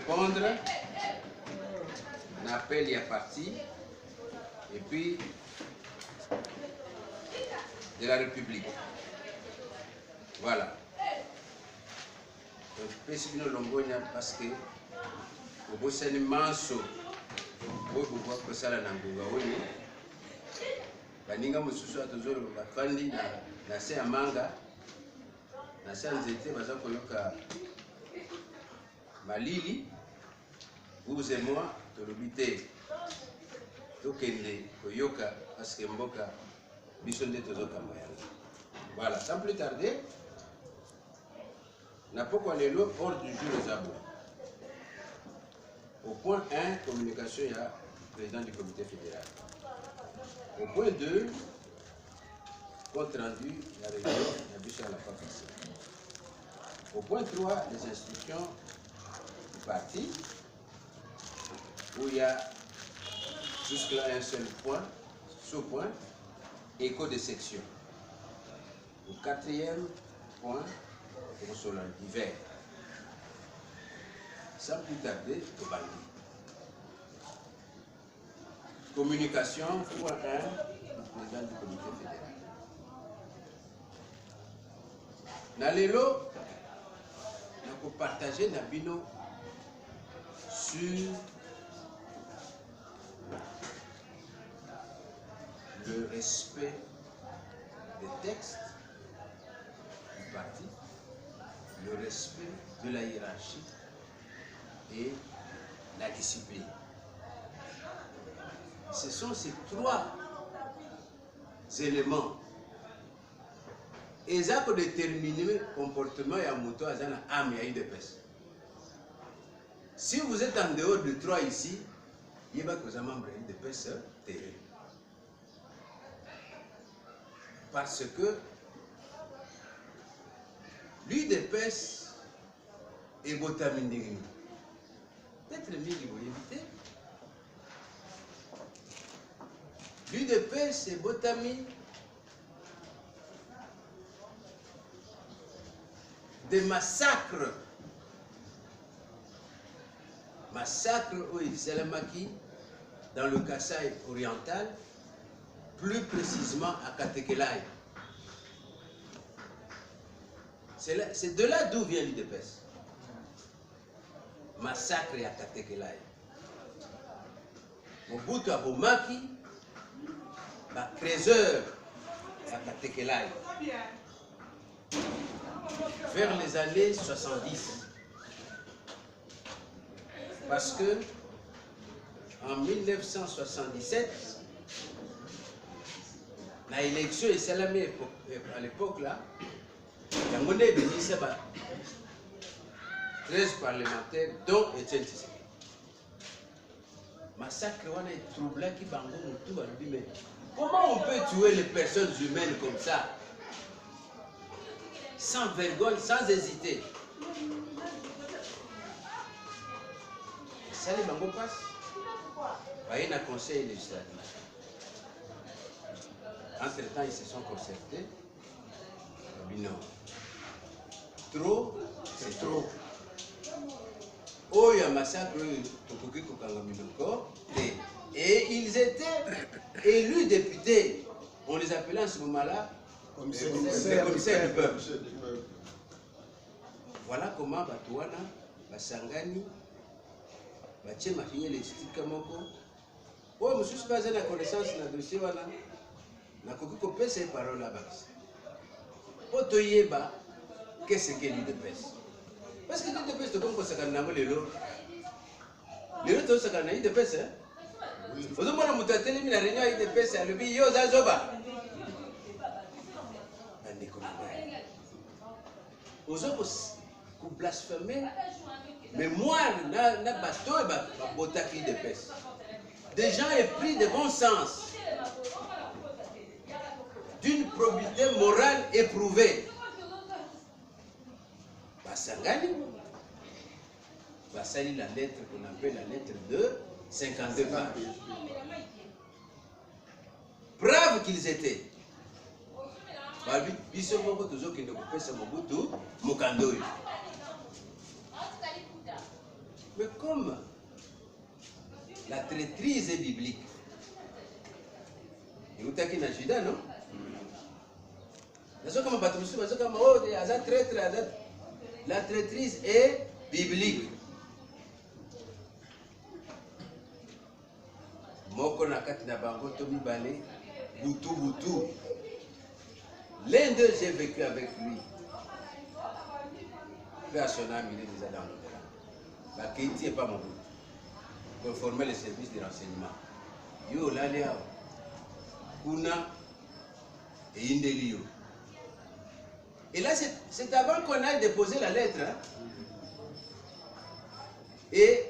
répondre à l'appel et à parti, et puis de la République. Voilà. Donc, Pesibino Longonia, parce que au bout de manso, au bout de Sala Nangoga, baninga mususu atozolo bafandi na se amanga na se nzete baza koyoka malili vous et moi tolobite tokende koyoka parce que mboka biso nde tozokamba yango. Voilà, sans plus tarder, na pokwa lelo ordre du jour ezabo. Au point 1, communication, il y a le président du comité fédéral. Au point 2, compte rendu, la réunion, la bûche à la fois passée. Au point 3, les instructions du parti, où il y a jusque-là un seul point, sous-point, écho de section. Au 4e point, sur l'hiver. Sans plus tarder, au Bangui. Communication, point 1, le président du comité fédéral. Nalelo, nous avons partagé Nabino sur le respect des textes du parti, le respect de la hiérarchie et la discipline. Ce sont ces trois éléments. Et ça pour déterminer le comportement et moto à une âme et de peste. Si vous êtes en dehors de trois ici, il y a que vous avez membre de peste terrible. Parce que l'UDPS est botamine. Peut-être mieux qu'il faut éviter. L'UDPS est botamine des massacres. Massacres au Salamaki, dans le Kasaï oriental, plus précisément à Katekelai. C'est de là d'où vient l'UDPS. Massacre à Katekelai. Mobutu Abomaki, Kreuzer à Katekelai. Vers les années 70. Parce que en 1977, la élection est salamée à l'époque là, il y a 13 parlementaires, dont Etienne Tshisekedi. Massacre, on a troublé qui bango tout à lui. Mais comment on peut tuer les personnes humaines comme ça? Sans vergogne, sans hésiter. Ça, les bango passent. Il y a un conseil législatif. Entre-temps, ils se sont concertés. Non. Trop, c'est trop. Oh, il y a un massacre, et ils étaient élus députés. On les appelait en ce moment-là les commissaires du peuple. Voilà comment Batouana, Basangani, Baché Mafini, les Stikamoko. Oh, je ne suis pas en connaissance de dossier. Je ne peux pas ces paroles là-bas. Otoyeba, qu'est-ce que l'UDPS? Parce que l'UDPS, c'est comme ça qu'on a les lots. Les lots, c'est qu'on a l'UDPS. Vous avez dit que vous avez réunion avec l'UDPS, le pays, yo, Zazoba. Vous avez blasphémé, mais moi, je suis l'UDPS. Des gens épris de bon sens, d'une probité morale éprouvée. Basangani, Basali la lettre qu'on appelle la lettre de 52 pages. Braves qu'ils étaient. Mais comme la traîtrise est biblique, il y a un Judas, non? La traîtrise est biblique. Moko nakati na bango to mibale, butu butu. L'un d'eux, j'ai vécu avec lui. Peu à son âme, il est déjà dans l'au-delà. La Kéti n'est pas mon but. Pour former les services de renseignement. Yo, l'Aléa, Kuna et Indelio. Et là, c'est avant qu'on aille déposer la lettre. Hein? Et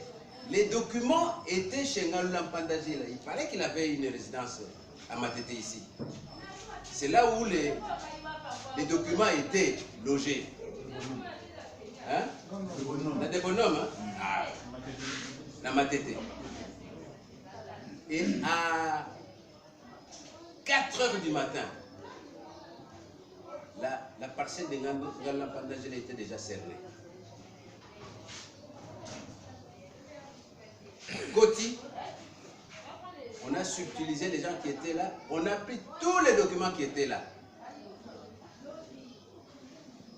les documents étaient chez Ngalula Mpandagila. Il paraît qu'il avait une résidence à Matete ici. C'est là où les documents étaient logés. Hein? Dans des bonhommes, hein? Ah, dans Matete. Et à 4 heures du matin, la parcelle de Ngalula Mpandagila était déjà cernée. Koti, on a subtilisé les gens qui étaient là, on a pris tous les documents qui étaient là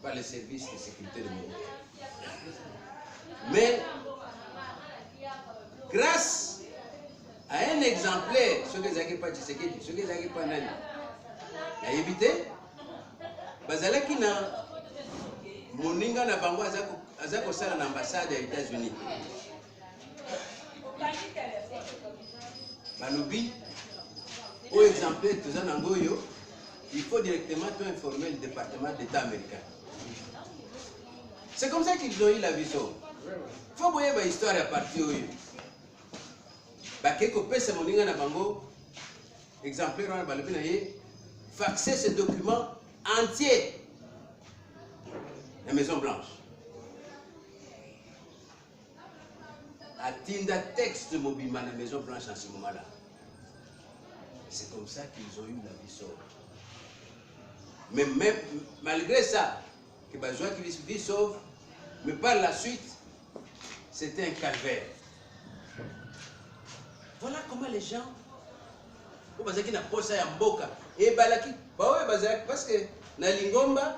par les services de sécurité de Mobutu. Mais grâce à un exemplaire, ce que Zaki pas Tshisekedi, ce que Zaki pas Nani, il a évité, bazalaki na moninga na bango azako sala na ambassade des États-Unis. Balobi, au exemplaire tout ça nangoyo, il faut directement informer le département d'État américain. C'est comme ça qu'ils ont eu la vision. Il faut voir l'histoire à partir de Bakeko pesa moninga na bango, exemplaire on balobi na ye, faxer ce document entier la Maison Blanche. Atinda texte de Mobima la Maison Blanche en ce moment-là. C'est comme ça qu'ils ont eu la vie sauve. Mais même malgré ça, que Bazoua qui vie sauve, mais par la suite, c'était un calvaire. Voilà comment les gens, parce que na posa ya mboka, et balaki, parce que na Lingomba,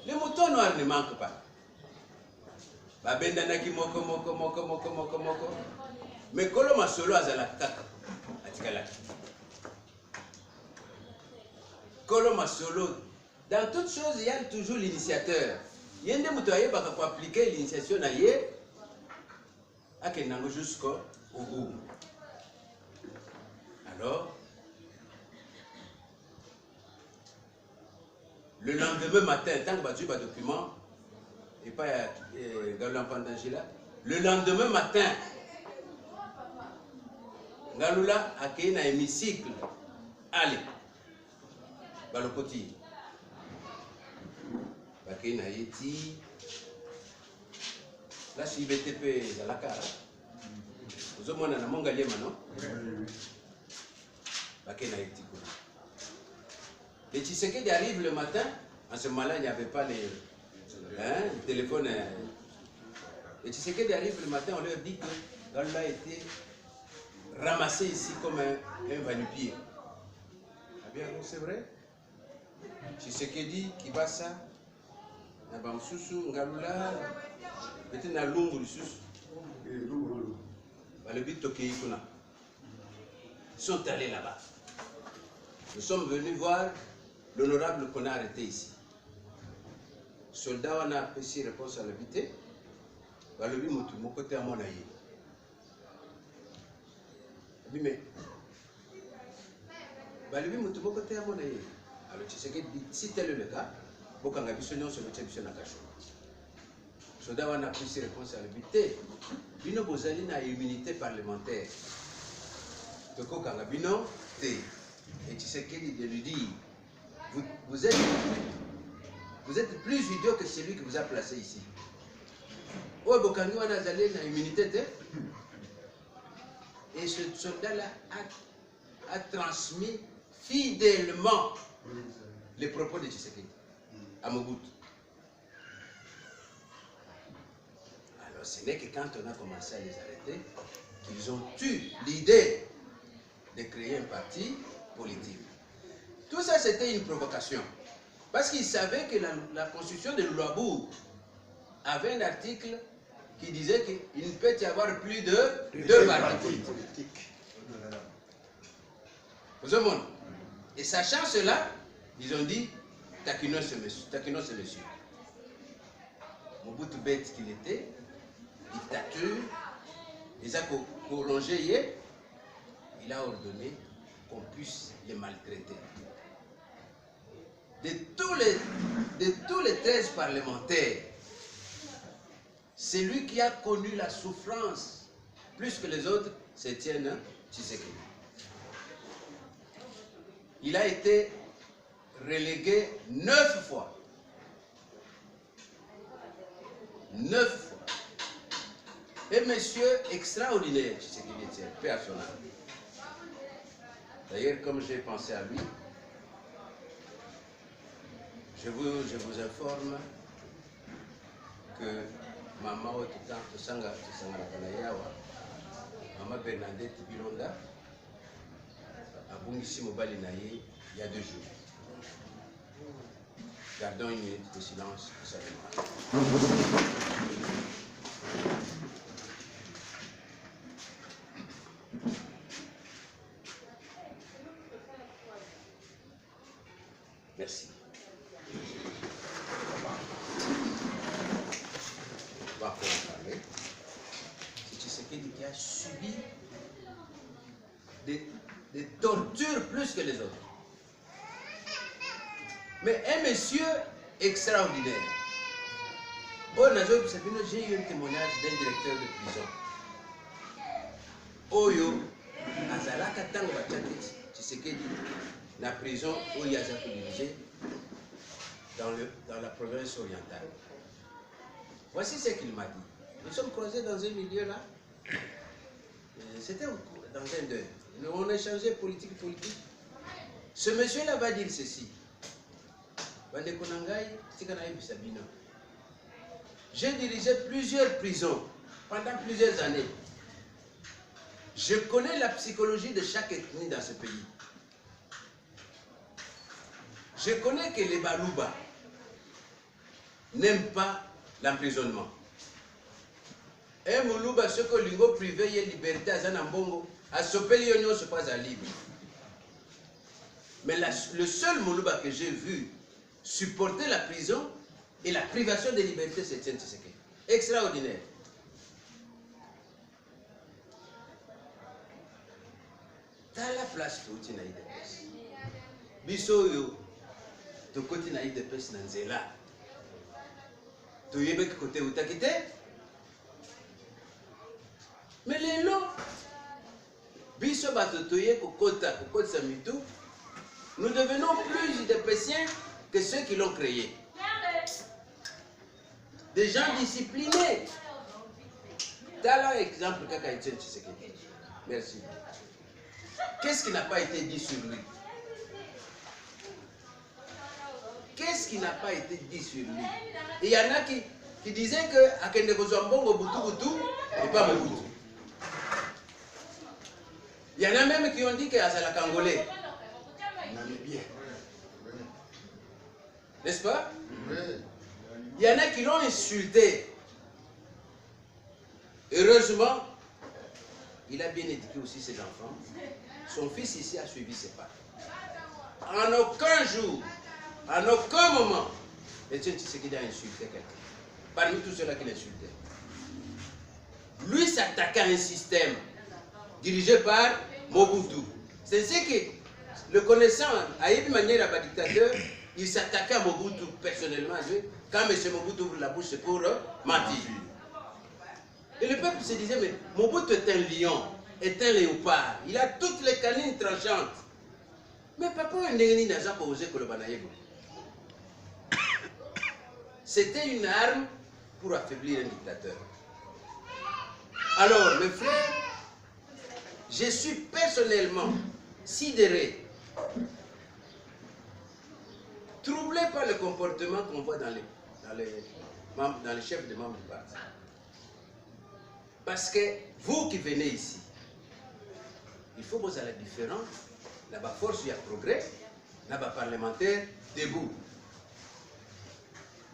les moutons noirs ne manquent pas. Babendanaki moko. Mais Kolo Masolo azala kaka atikalaki. Kolo Masolo, dans toute chose, il y a toujours l'initiateur. Il y a des moutons pour appliquer l'initiation à yé, à Kenango jusqu'au bout. Alors, le lendemain matin, tant que tu as un document, et pas Ngalula Mpandagila, le lendemain matin, Ngalula a créé un hémicycle. Allez, Balokoti. Bakena Yeti. Là, si BTP dans la cara. Vous avez un monga liema, non? Bakena Yeti. Les Tshisekedi arrivent le matin. En ce moment-là, il n'y avait pas les téléphones. Les Tshisekedi arrivent le matin, on leur dit que Ngalula a été ramassé ici comme un va-nu-pied. Ah bien, c'est vrai? Tshisekedi, Kibasa, Nabamsusu, Ngalula, peut-être na Lungu, le but Tokei Kuna. Ils sont allés là-bas. Nous sommes venus voir l'honorable qu'on a arrêté ici. Soldat, on a apprécié réponse à l'invité. Le but, mon côté à mon aïe. Mais, le but, mon côté à mon aïe. Alors, tu sais que si tel est le cas, il faut que nous se mettions dans la cachot. Soldat, on a apprécié réponse à l'invité. Bino Bozali n'a immunité parlementaire. Donc, quand Bino, et tu sais qu'il lui dit, vous êtes plus idiot que celui qui vous a placé ici. Oh, Bokangi, on a immunité. Et ce soldat-là a transmis fidèlement les propos de Tshisekedi à Mobutu. Alors ce n'est que quand on a commencé à les arrêter qu'ils ont eu l'idée de créer un parti politique. Tout ça, c'était une provocation. Parce qu'ils savaient que la constitution de Luabourg avait un article qui disait qu'il ne peut y avoir plus de deux partis politiques. Vous comprenez? Et sachant cela, ils ont dit, taquinons ce monsieur. Mobutu bête qu'il était, dictature, les a prolongé, il a ordonné qu'on puisse les maltraiter. De tous les 13 parlementaires, c'est lui qui a connu la souffrance plus que les autres, c'est Étienne Tshisekedi. Il a été relégué 9 fois. 9 fois. Et monsieur extraordinaire, Tshisekedi Étienne, paix à son âme. D'ailleurs, comme j'ai pensé à lui, je vous informe que maman Tosanga Nakanayawa, maman Bernadette Bilonda, a bungisi mobali naye il y a 2 jours. Gardons une minute de silence pour sa mémoire. Merci. On va en parler. C'est Tshisekedi qui a subi des tortures plus que les autres. Mais un monsieur extraordinaire. J'ai eu un témoignage d'un directeur de prison. Oyo, Azalaka Tango Bachati, Tshisekedi, la prison où il y a dirigé dans la province orientale. Voici ce qu'il m'a dit. Nous sommes croisés dans un milieu là. C'était dans un deuil. On a échangé politique. Ce monsieur-là va dire ceci. J'ai dirigé plusieurs prisons pendant plusieurs années. Je connais la psychologie de chaque ethnie dans ce pays. Je connais que les Balouba n'aiment pas l'emprisonnement. Et Moulouba, ce que l'Ingo privé et liberté à Zanambongo, à Sopeli Union se passe à libre. Mais le seul Moulouba que j'ai vu supporter la prison et la privation de liberté, c'est Etienne Tshisekedi. Extraordinaire. Dans la place, tu as une Bisoyo, tu as une IDPS dans Zela. Tu as un côté où tu as quitté. Mais les lots, Biso Batotoye, Kokota, Samitou, nous devenons plus IDPSiens que ceux qui l'ont créé. Des gens disciplinés. T'as l'exemple Kaka Etienne Tshisekedi. Merci. Qu'est-ce qui n'a pas été dit sur lui? Qu'est-ce qui n'a pas été dit sur lui? Et il y en a qui disaient que Akende Kozambongo Boutou n'est pas Mobutu. Il y en a même qui ont dit que c'est la Congolais. N'est-ce pas? Il y en a qui l'ont insulté. Heureusement, il a bien éduqué aussi ses enfants. Son fils ici a suivi ses pas. En aucun jour, en aucun moment, Etienne Tshisekedi a insulté quelqu'un. Parmi tous ceux-là qui l'insultaient. Lui s'attaquait à un système dirigé par Mobutu. C'est ce que, le connaissant, à une manière à dictateur, il s'attaquait à Mobutu personnellement. Quand M. Mobutu ouvre la bouche, c'est pour mentir. Et le peuple se disait, mais Mobutu est un lion, est un léopard. Il a toutes les canines tranchantes. Mais papa, il n'a pas osé que le banayego. C'était une arme pour affaiblir un dictateur. Alors, mes frères, je suis personnellement sidéré, troublé par le comportement qu'on voit dans les chefs des membres du parti. Parce que vous qui venez ici, il faut que vous ayez la différence. La force, il y a progrès. La parlementaire, debout.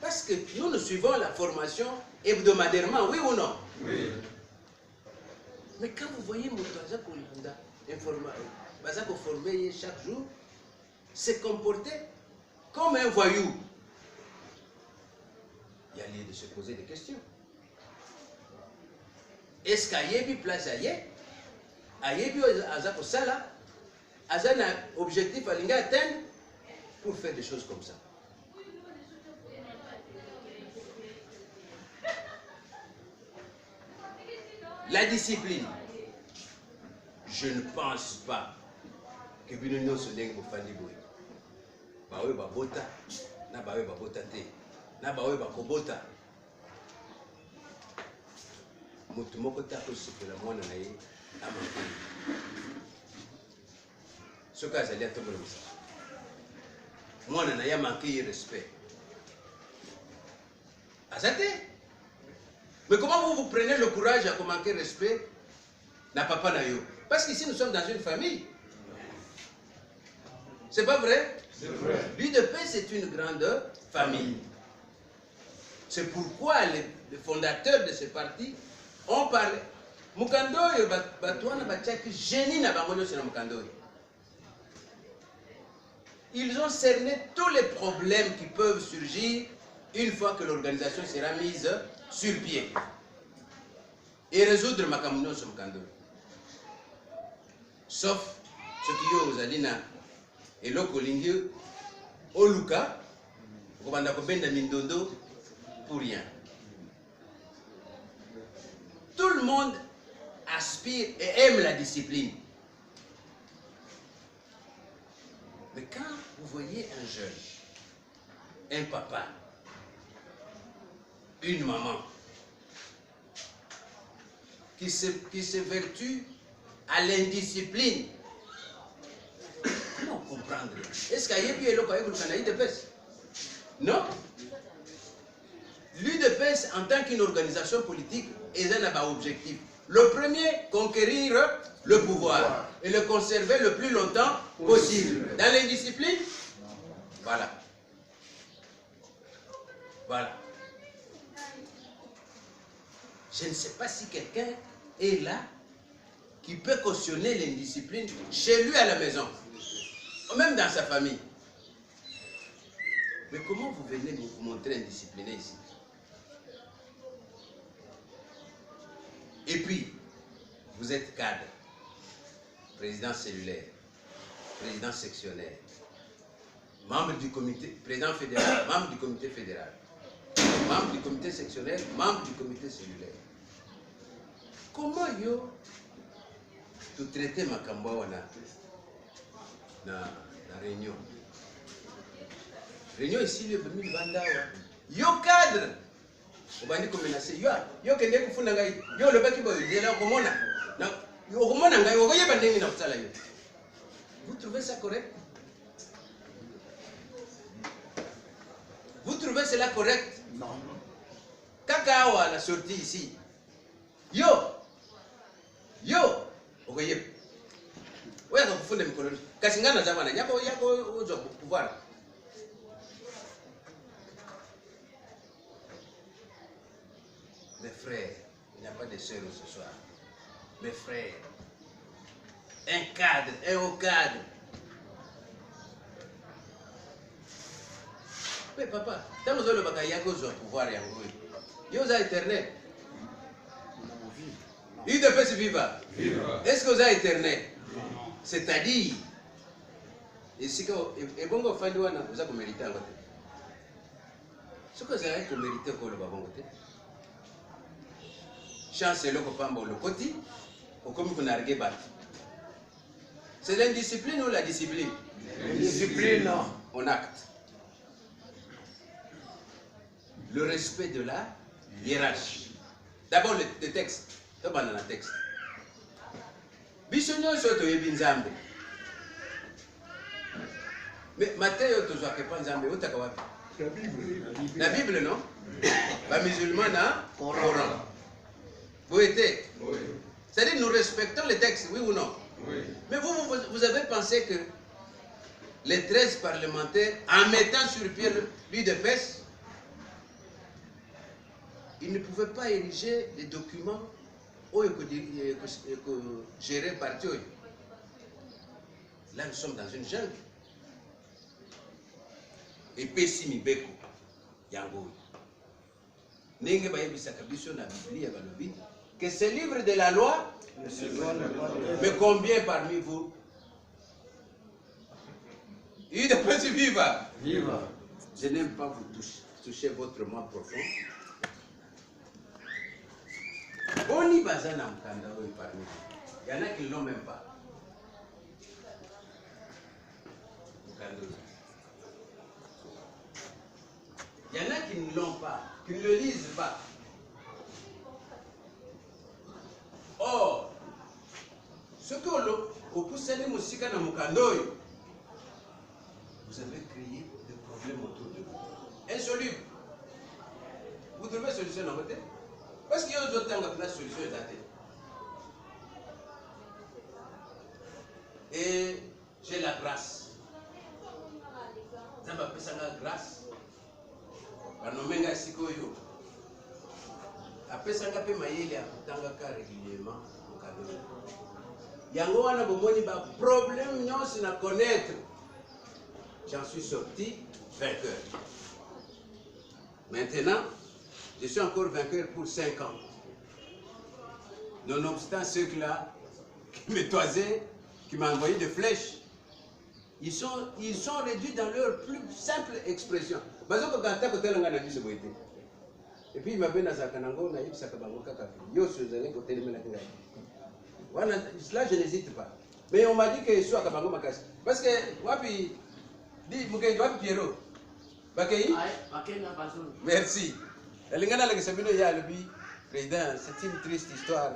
Parce que nous suivons la formation hebdomadairement, oui ou non? Oui. Mais quand vous voyez Moutaza Kolanda, formé chaque jour, se comporter comme un voyou, il y a lieu de se poser des questions. Est-ce qu'il y a une place ailleurs? Il y a un objectif à atteindre pour faire des choses comme ça. La discipline. Je ne pense pas que Binono se lègue pour faire des bruits. Bawe babota, na bawe babota te, na bawe bakobota. Mutumoko tako sepela mwana na ye amaki. Ce cas c'est liato molosa. Mwana na ye manqué respect. Azate. Mais comment vous prenez le courage à manquer respect na papa na yo? Parce qu'ici nous sommes dans une famille. C'est pas vrai? C'est vrai. L'UDP c'est une grande famille. C'est pourquoi les fondateurs de ce parti ont parlé. Mukandoyo batwana bachaki génie na bangono sur Mukandoyo. Ils ont cerné tous les problèmes qui peuvent surgir une fois que l'organisation sera mise sur pied. Et résoudre Makamuno sur Mukandoyo. Sauf ce qui est aux Alina et l'Okolingi, au Luka, au Bandakobenda Mindondo, pour rien. Tout le monde aspire et aime la discipline. Mais quand vous voyez un jeune, un papa, une maman, qui se vertue à l'indiscipline, comment comprendre? Est-ce qu'il y a l'UDPS? Non. L'UDPS, en tant qu'une organisation politique, est un objectif. Le premier, conquérir le pouvoir et le conserver le plus longtemps possible. Dans l'indiscipline, voilà. Voilà. Je ne sais pas si quelqu'un est là qui peut cautionner l'indiscipline chez lui à la maison, ou même dans sa famille. Mais comment vous venez vous montrer indiscipliné ici? Et puis, vous êtes cadre, président cellulaire, président sectionnaire, membre du comité, président fédéral, membre du comité fédéral, membre du comité sectionnaire, membre du comité cellulaire. Comment yo tu traiter ma kambawa na réunion? Réunion ici, le premier bandawa. Yo cadre! Vous allez menacer. Yo kende kufuna ngai. Yo le baki boy là komona. Na yo komona ngai wo yeba ndengi na kusala yo. Vous trouvez ça correct? Vous trouvez cela correct? Non. Kakawa la sortie ici. Yo. Okoye. Oya kufunda mikono. Kasingana zamana yako ozo pouvoir. Mes frères, il n'y a pas de sœurs ce soir. Mes frères, un cadre, un haut cadre. Mais papa, tant que vous avez le pouvoir, il y a éternel. Il ne peut se vivre. Est-ce que vous avez éternel? C'est-à-dire, et si vous avez bon, vous avez mérité. Ce que vous avez mérité, vous avez mérité. Chance le kopamba le côté, comme vous n'arrivez pas. C'est l'indiscipline ou la discipline? Discipline. On acte. Le respect de la hiérarchie. D'abord le texte. Dans le texte. Bisonyo soto yebinzambe. Mais Matthieu to zoake panzambe otaka wapi? La Bible. La Bible non? Ba musulman na Coran. Poétique. Oui. C'est-à-dire nous respectons les textes, oui ou non? Oui. Mais vous avez pensé que les 13 parlementaires, en mettant sur pied l'UDPS, ils ne pouvaient pas ériger des documents gérés par Dieu. Là, nous sommes dans une jungle. Et Pessimi Beko, Yango. Nenge Bayebisaka Biso na Biblia Balobi, que ce livre de la loi, mais combien parmi vous? Il est petit viva. Viva. Je n'aime pas vous toucher votre moi profond. Boni Bazana Mkanda parmi vous. Il y en a qui ne l'ont même pas. Il y en a qui ne l'ont pas, qui ne le lisent pas. Or, ce que vous poussez les musiques dans Mukandoy, vous avez créé des problèmes autour de vous. Insoluble. Vous trouvez solution dans votre tête? Parce qu'il y a d'autres temps que la solution est datée. Et j'ai la grâce. Ça m'appelle ça la grâce. Banomenga sikoyo. Apesanga pe mayele akutangaka régulièrement mukadolo. Yango wana bomoni ba problème nyonso na connaître. J'en suis sorti vainqueur. Maintenant, je suis encore vainqueur pour 5 ans. Nonobstant ceux-là qui me toisaient, qui m'ont envoyé des flèches, ils sont réduits dans leur plus simple expression. Et puis il m'a dit là je n'hésite pas. Mais on m'a dit que je suis à Kabango Makasi. Parce que Wapi dit Wapi Pierrot. Merci. Président, c'est une triste histoire.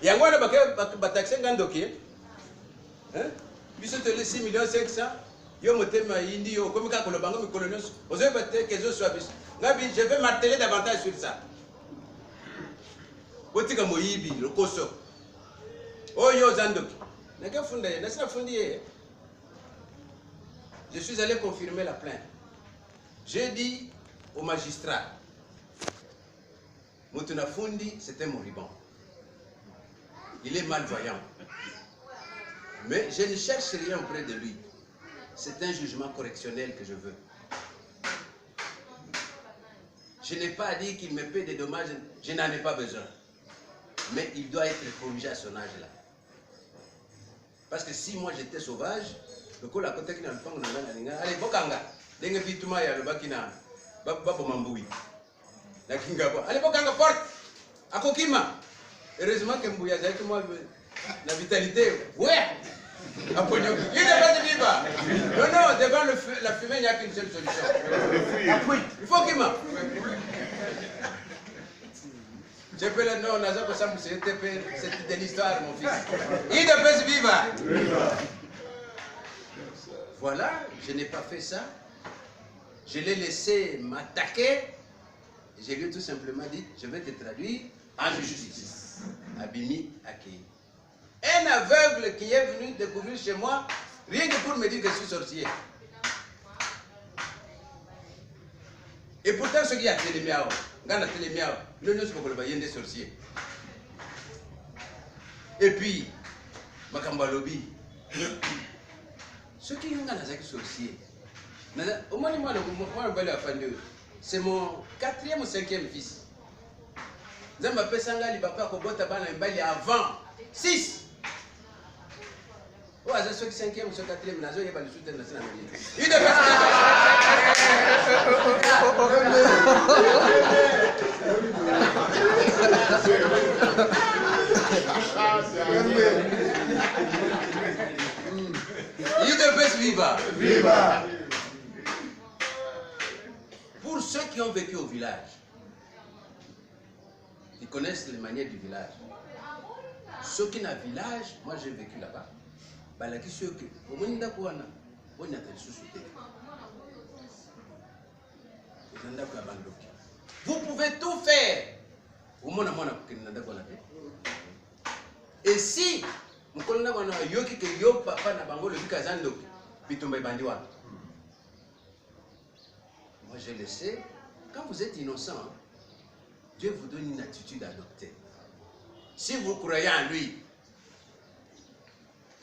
Il y a biso tele 6 millions 500 yo motema indi yo comme ka kolobango mi colonios ozo bate kezo soit biso ngabi je vais marteler davantage sur ça botika moyibi lokoso oyo zandoki naka funda na sina fundi. Je suis allé confirmer la plainte. J'ai dit au magistrat Mutuna Fundi c'est un moribond, il est malvoyant. Mais je ne cherche rien auprès de lui. C'est un jugement correctionnel que je veux. Je n'ai pas dit qu'il me paie des dommages, je n'en ai pas besoin. Mais il doit être corrigé à son âge là. Parce que si moi j'étais sauvage, le coup la côté qui n'a pas allez, Bokanga, dengue bituma ya le bakina, babo mamboui. La kingabo, allez Bokanga porte, à Kokima. Heureusement que Mbouya j'ai moi la vitalité, ouais. Il n'est pas de vivre. Non, non, devant la fumée, il n'y a qu'une seule solution. Il faut qu'il m'a. Je peux le nom, c'est de l'histoire, mon fils. Il ne peut se vivre. Voilà, je n'ai pas fait ça. Je l'ai laissé m'attaquer. Je lui ai tout simplement dit, je vais te traduire en justice. Abimi Akei. Un aveugle qui est venu découvrir chez moi, rien que pour me dire que je suis sorcier. Et pourtant, ce qui a télémiao, quand la télémiao, nous ne sommes pas des sorciers. Et puis, Makambalobi, ceux qui ont des sorciers, au moins, c'est mon 4e ou 5e fils. Je m'appelle Sangali, papa, avant 6. Oh, c'est ceux qui 5e ou 4e, nazo yeba le soutien national. Il devait vivre. Viva. Pour ceux qui ont vécu au village, ils connaissent les manières du village. Ceux qui n'ont pas de village, moi j'ai vécu là-bas. Vous pouvez tout faire. Et si moi je le sais, quand vous êtes innocent, Dieu vous donne une attitude adoptée. Si vous croyez en lui,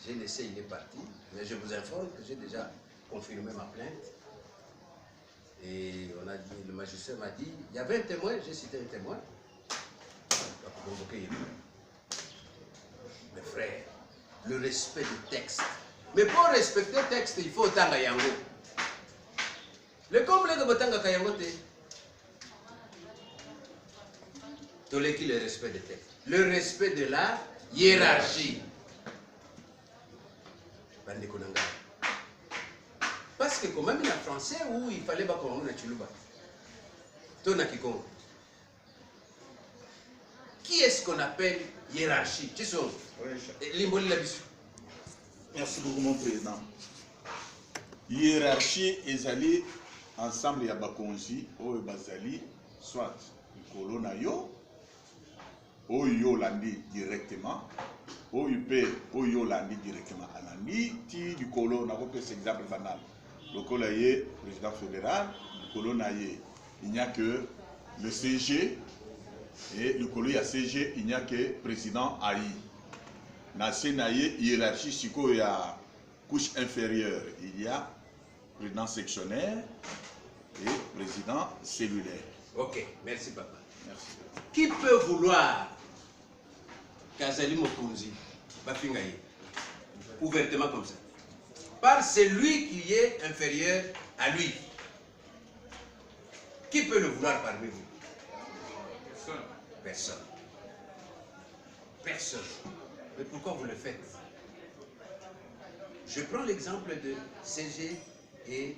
j'ai laissé, il est parti, mais je vous informe que j'ai déjà confirmé ma plainte. Et on a dit, le magistrat m'a dit, il y avait un témoin, j'ai cité un témoin. Mes frères, le respect du texte. Mais pour respecter le texte, il faut autant de yango. Le complet de Botanga Kayango, le respect du texte. Le respect de la hiérarchie. Parce que quand même il y a français où il fallait pas qu'on ait Chuluba. Qui est-ce qu'on appelle hiérarchie? Merci beaucoup mon président. Hiérarchie est allée ensemble ya bakonzi oyo bazali soit likolo na yo oyo landi directement oyo pe oyo landi directement alandi ti likolo na ko pesa exemple banal lokola ye président fédéral likolo na ye il n'y a que le CG et likolo ya CG il n'y a que président AI na senaye hiérarchie siko ya couche inférieure il y a président sectionnaire et président cellulaire. Ok, merci papa. Merci. Qui peut vouloir Kazali Mokonzi Bafingaye ouvertement comme ça? Par celui qui est inférieur à lui. Qui peut le vouloir parmi vous? Personne. Personne. Personne. Mais pourquoi vous le faites? Je prends l'exemple de CG et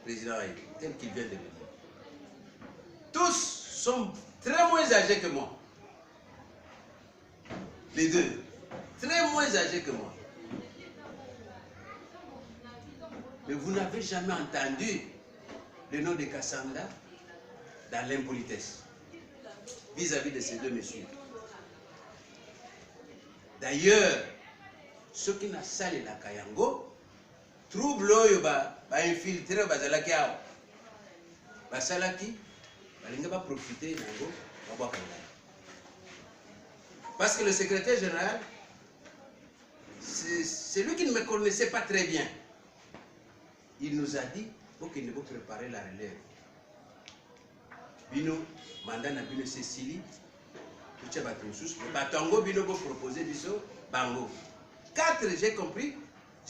président Aïe, tel qu'il vient de le dire. Tous sont très moins âgés que moi. Les deux. Très moins âgés que moi. Mais vous n'avez jamais entendu le nom de Kassanda dans l'impolitesse vis-à-vis de ces deux messieurs. D'ailleurs, ceux qui n'ont salé la Kayango, trouble ba infiltré bazalaki awa. Basalaki, balinga ba profiter nango, ba parce que le secrétaire général, c'est lui qui ne me connaissait pas très bien. Il nous a dit qu'il faut préparer la relève. Bino, mandat na bino Cécilie, tout batonsus, batongo bino pour proposer biso bango. 4, j'ai compris.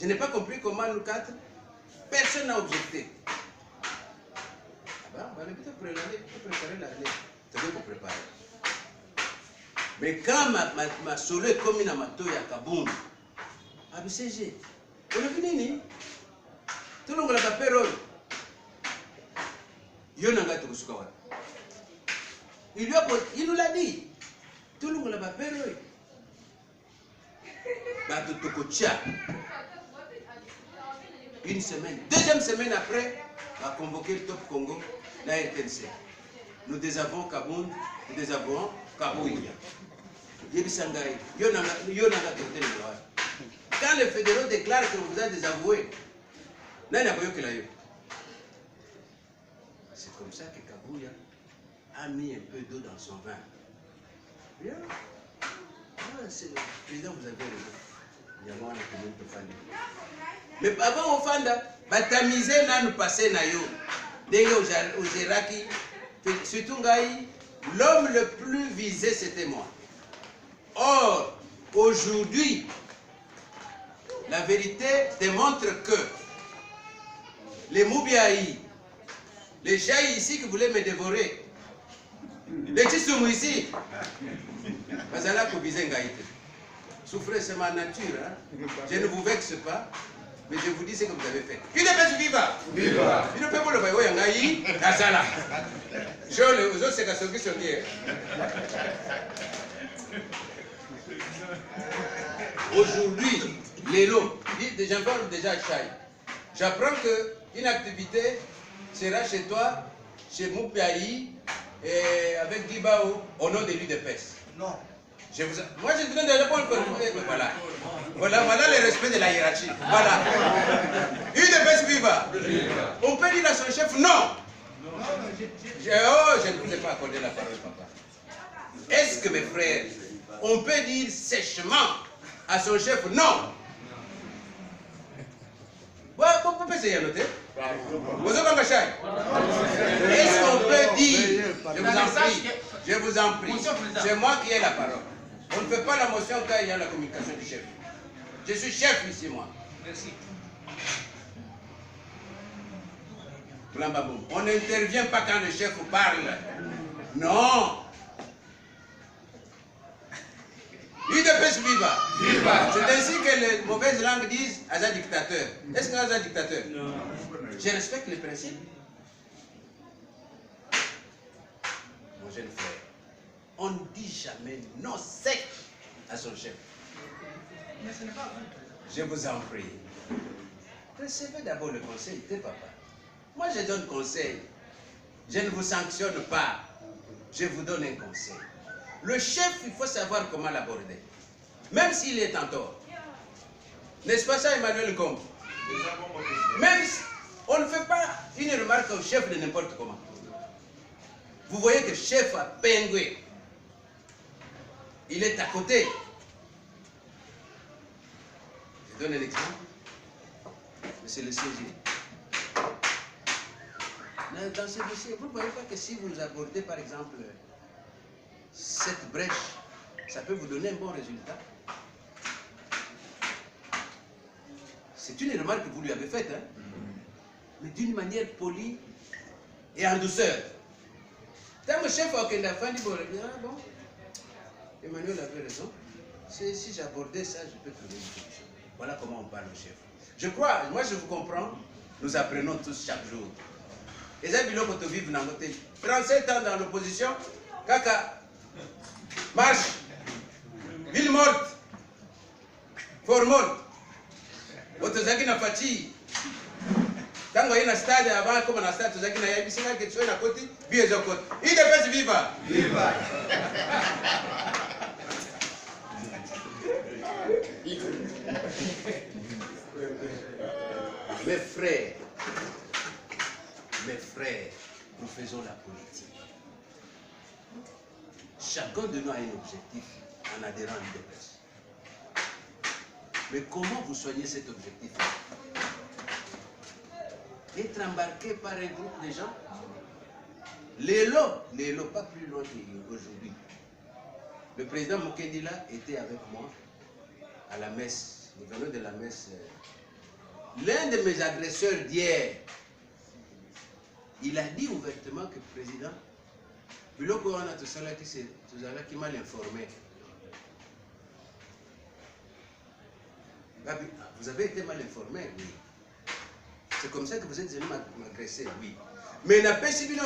Je n'ai pas compris comment nous 4, personne n'a objecté. Ah ben, on va préparer la relève. C'est bien pour préparer. Mais quand ma solo est comme une mato ya Kaboum, à BCG, on a fini. Tout le monde a pas peur. Il nous l'a dit. Tout le monde a pas peur. Une semaine, deuxième semaine après, on a convoqué le Top Congo, la RTNC. Nous désavouons Kaboum, nous désavouons Kabouya. Quand les fédéraux déclarent qu'on vous a désavoué, c'est comme ça que Kabouya a mis un peu d'eau dans son vin. Bien. Le président, vous avez raison. Mais avant, on fanda, batamiser na nous passer na yo. Au Zeraki, surtout Ngaï, l'homme le plus visé, c'était moi. Or, aujourd'hui, la vérité démontre que les Moubiaï, les Jaïs ici qui voulaient me dévorer, les Tissoumou ici, Bazala Kobizen Gaïté. Souffrez, c'est ma nature. Hein? Je ne vous vexe pas, mais je vous dis ce que vous avez fait. Qui ne peut vivre? Viva! Il ne peut pas le faire. Il y a Azala. Je les autres, c'est que sont liés. Aujourd'hui, les lots, j'informe déjà Chai. J'apprends qu'une activité sera chez toi, chez Moupiaï, et avec Dibao au nom de l'UDPS. Non. Moi, je donne des réponses. Voilà. Voilà le respect de la hiérarchie. Voilà. UDPS viva. On peut dire à son chef non. Je ne vous ai pas accordé la parole, papa. Est-ce que mes frères, on peut dire sèchement à son chef non? Vous pouvez essayer à noter. Est-ce qu'on peut dire, je vous en prie, c'est moi qui ai la parole. On ne fait pas la motion quand il y a la communication du chef. Je suis chef ici, moi. Merci. On n'intervient pas quand le chef parle. Non. UDPS viva. C'est ainsi que les mauvaises langues disent Aza dictateur. Est-ce que Aza dictateur? Non. Je respecte les principes. Mon jeune frère, on ne dit jamais non sec à son chef. Mais ce n'est pas vrai. Je vous en prie. Recevez d'abord le conseil de papa. Moi, je donne conseil. Je ne vous sanctionne pas. Je vous donne un conseil. Le chef, il faut savoir comment l'aborder. Même s'il est en tort. N'est-ce pas ça, Emmanuel Combe? Même si on ne fait pas une remarque au chef de n'importe comment. Vous voyez que le chef a pingoué. Il est à côté. Je donne un exemple. Monsieur le CG. Dans ce dossier, vous ne voyez pas que si vous abordez par exemple cette brèche, ça peut vous donner un bon résultat. C'est une remarque que vous lui avez faite, hein? Mais d'une manière polie et en douceur. Tant que le chef a dit, ah bon, Emmanuel avait raison. Si j'abordais ça, je peux trouver une solution. Voilà comment on parle au chef. Je crois, moi je vous comprends, nous apprenons tous chaque jour. Et ça, c'est ce que tu vis dans notre 37 ans dans l'opposition, Kaka, marche, ville morte, fort morte, Otozaki na Fati, tango ina stade avant comme na stade Otozaki na Yabisina que tu es na côté, bien de côté. UDPS viva! Viva! Mes frères, nous faisons la politique. Chacun de nous a un objectif en adhérant à l'UDPS. Mais comment vous soignez cet objectif? Être embarqué par un groupe de gens? Les lots, pas plus loin qu'aujourd'hui. Le président Mokendila était avec moi à la messe. Nous venons de la messe. L'un de mes agresseurs d'hier, il a dit ouvertement que le président, qui m'a informé. Vous avez été mal informé, oui. C'est comme ça que vous êtes venu m'agresser, oui. Mais il n'a pas suivi une